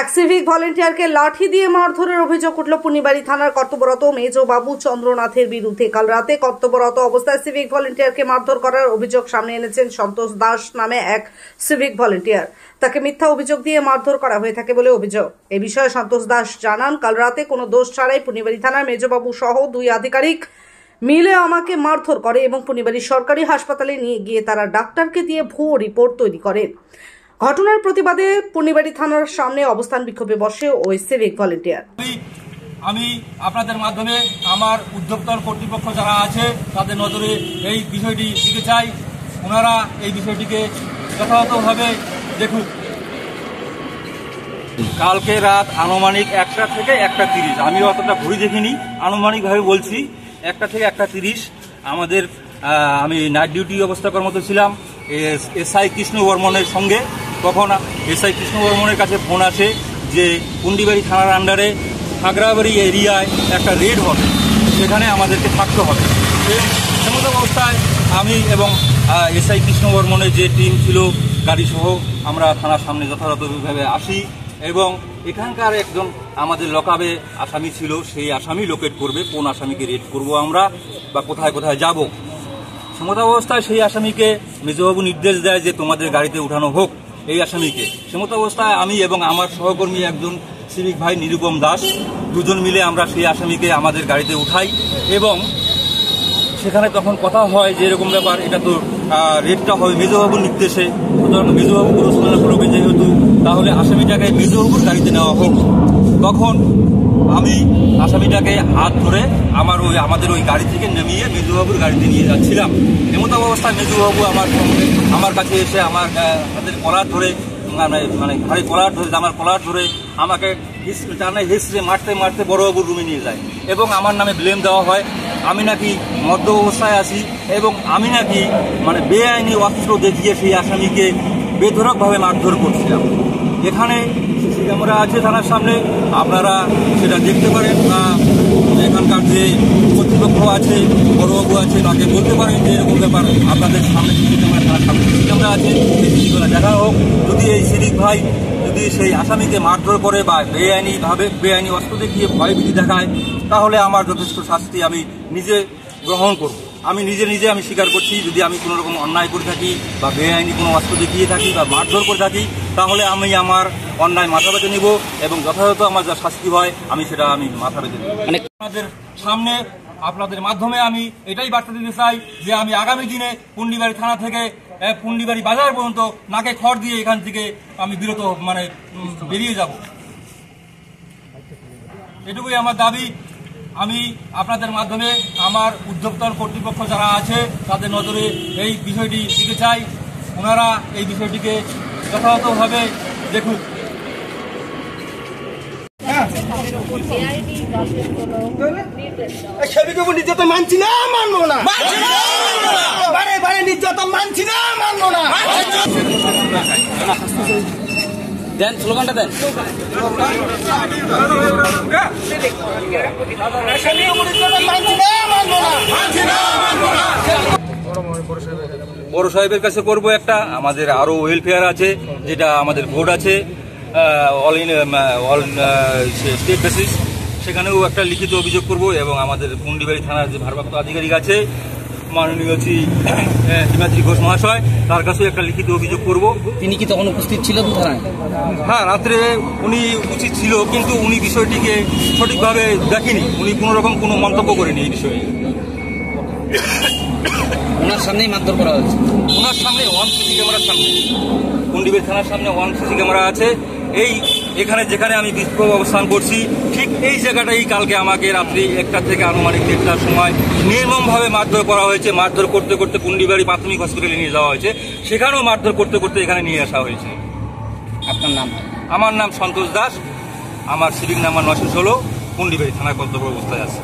এক সিভিক ভলেন্টিয়ারকে লাঠি দিয়ে মারধরের অভিযোগ উঠল পুনিবাড়ি থানার কর্তব্যরত মেজ বাবু চন্দ্রনাথের বিরুদ্ধে। কাল রাতে কর্তব্যরত অবস্থায় সিভিক ভলেন্টিয়ারকে মারধর করার অভিযোগ সামনে এনেছেন সন্তোষ দাস নামে এক সিভিক ভলেন্টিয়ার। তাকে মিথ্যা অভিযোগ দিয়ে মারধর করা হয়ে থাকে বলে অভিযোগ। এই বিষয়ে সন্তোষ দাস জানান, কাল রাতে কোনো দোষ ছাড়াই পুনিবাড়ি থানার মেজবাবু সহ 2 আধিকারিক মিলে আমাকে মারধর করে এবং পুনিবাড়ি সরকারি হাসপাতালে নিয়ে গিয়ে তারা ডাক্তারকে দিয়ে ভুয়ো রিপোর্ট তৈরি করেন। ঘটনার প্রতিবাদে পুনিবাড়ি থানার সামনে অবস্থান বিক্ষোভে বসে ওই সিভিক ভলেন্টিয়ার। আমি আপনাদের মাধ্যমে আমার উদ্যোক্তার কর্তৃপক্ষ যারা আছে তাদের নজরে এই বিষয়টি দিতে চাই, ওনারা এই বিষয়টিকে যথাযথভাবে দেখুন। কালকে রাত আনুমানিক 1টা থেকে 1:30, আমি অতটা ঘুরে দেখিনি, আনুমানিকভাবে বলছি 1টা থেকে 1:30 আমাদের আমি নাইট ডিউটি অবস্থা কর্মরত ছিলাম এসআই কৃষ্ণ বর্মনের সঙ্গে। তখন এসআই কৃষ্ণ বর্মনের কাছে ফোন আসে যে পুন্ডিবাড়ি থানার আন্ডারে খাগড়াবাড়ি এরিয়ায় একটা রেড হবে, সেখানে আমাদেরকে থাকতে হবে। সেমত অবস্থায় আমি এবং এসআই কৃষ্ণ বর্মনের যে টিম ছিল গাড়িসহ আমরা থানার সামনে যথাযথভাবে আসি এবং এখানকার একজন আমাদের লকআপে আসামি ছিল, সেই আসামি লোকেট করবে, কোন আসামিকে রেড করব আমরা বা কোথায় কোথায় যাব। সমতা অবস্থায় সেই আসামিকে মেজবাবু নির্দেশ দেয় যে তোমাদের গাড়িতে উঠানো হোক এই আসামিকে। সমতা অবস্থায় আমি এবং আমার সহকর্মী একজন সিভিক ভাই নিরুপম দাস দুজন মিলে আমরা সেই আসামিকে আমাদের গাড়িতে উঠাই এবং সেখানে তখন কথা হয় যে এরকম ব্যাপার, এটা তো রেডটা হবে মেজবাবুর নির্দেশে, সুতরাং মেজবাবু পরিচালনা করবে যেহেতু, তাহলে আসামিটাকে মেজবাবুর গাড়িতে নেওয়া হোক। তখন আমি আসামিটাকে হাত ধরে আমাদের ওই গাড়ি থেকে নামিয়ে মেজবাবুর গাড়িতে নিয়ে যাচ্ছিলাম। এমন অবস্থায় মেজবাবু আমার কাছে এসে আমার হাতের কলার ধরে মানে ঘাড়ি কলার ধরে আমার কলার ধরে আমাকে হিসড়ে মারতে মারতে বড়বাবুর রুমে নিয়ে যায় এবং আমার নামে ব্লেম দেওয়া হয় আমি নাকি মদ্য অবস্থায় আছি এবং আমি নাকি মানে বেআইনি অস্ত্র দেখিয়ে সেই আসামিকে বেধড়কভাবে মারধর করছিলাম। এখানে সিসি ক্যামেরা আছে থানার সামনে, আপনারা সেটা দেখতে পারেন বা এখানকার যে কর্তৃপক্ষ আছে বড়বাবু আছে তাকে বলতে পারেন যে এরকম ব্যাপার আপনাদের সামনে সিসি ক্যামেরা থানার সামনে সিসি ক্যামেরা আছে, সেই সিসি ক্যামেরা দেখা হোক। যদি এই সিভিক ভাই যদি সেই আসামিকে মারধর করে বা বেআইনি অস্ত্র দেখিয়ে ভয়ভীতি দেখায়, তাহলে আমার যথেষ্ট শাস্তি আমি নিজে গ্রহণ করব। আমি নিজে আমি স্বীকার করছি, যদি আমি কোনো রকম অন্যায় করে থাকি বা বেআইনি কোনো অস্ত্র দেখিয়ে থাকি বা মারধর করে থাকি, তাহলে আমি আমার অন্যায় মাথা পেতে নিব এবং যথাযথ আমার যা শাস্তি হয় আমি সেটা মাথা পেতে নিব। আপনাদের সামনে আপনাদের মাধ্যমে আমি এটাই বার্তা দিতে চাই যে আমি আগামী দিনে পুন্ডিবাড়ি থানা থেকে পুন্ডিবাড়ি বাজার পর্যন্ত নাকে খড় দিয়ে এখান থেকে আমি বিরত বেরিয়ে যাব। এটুকুই আমার দাবি। আমি আপনাদের মাধ্যমে আমার উদ্যোক্তার কর্তৃপক্ষ যারা আছে তাদের নজরে এই বিষয়টি দিতে চাই, ওনারা এই বিষয়টিকে যথাযথভাবে দেখুন। নির্যাতন মানছি না, মানবো না, নির্যাতন মানছি না, মানবো না। দেন স্লোগানটা দেন। বড় সাহেবের কাছে করব একটা, আমাদের আরো ওয়েলফেয়ার আছে, যেটা আমাদের বোর্ড আছে অল স্টেট বেসিস, সেখানেও একটা লিখিত অভিযোগ করব এবং আমাদের পুন্ডিবাড়ি থানার যে ভারপ্রাপ্ত আধিকারিক আছে মাননীয় হিমাদ্রি ঘোষ মহাশয়, তার কাছেও একটা লিখিত অভিযোগ করব। তিনি কি তখন উপস্থিত ছিলেন থানায়? হ্যাঁ, রাত্রে উনি উচিত ছিল, কিন্তু উনি বিষয়টিকে সঠিকভাবে দেখেনি, উনি কোনো রকম কোনো মন্তব্য করেনি এই বিষয়ে। ওনার সামনেই মারধর করা হয়েছে, ওনার সামনে 1 সিসি ক্যামেরার সামনে, পুন্ডিবাড়ি থানার সামনে 1 সিসি ক্যামেরা আছে। এখানে যেখানে আমি বিক্ষোভ অবস্থান করছি ঠিক এই জায়গাটাই কালকে আমাকে রাত্রি 1টা থেকে আনুমানিক 1টার সময় নির্মমভাবে মারধর করা হয়েছে। মারধর করতে করতে পুন্ডিবাড়ি প্রাথমিক হসপিটালে নিয়ে যাওয়া হয়েছে, সেখানেও মারধর করতে করতে এখানে নিয়ে আসা হয়েছে। আপনার নাম? আমার নাম সন্তোষ দাস, আমার সিভিক নাম্বার 916, পুন্ডিবাড়ি থানায় কর্তব্য অবস্থায় আছে।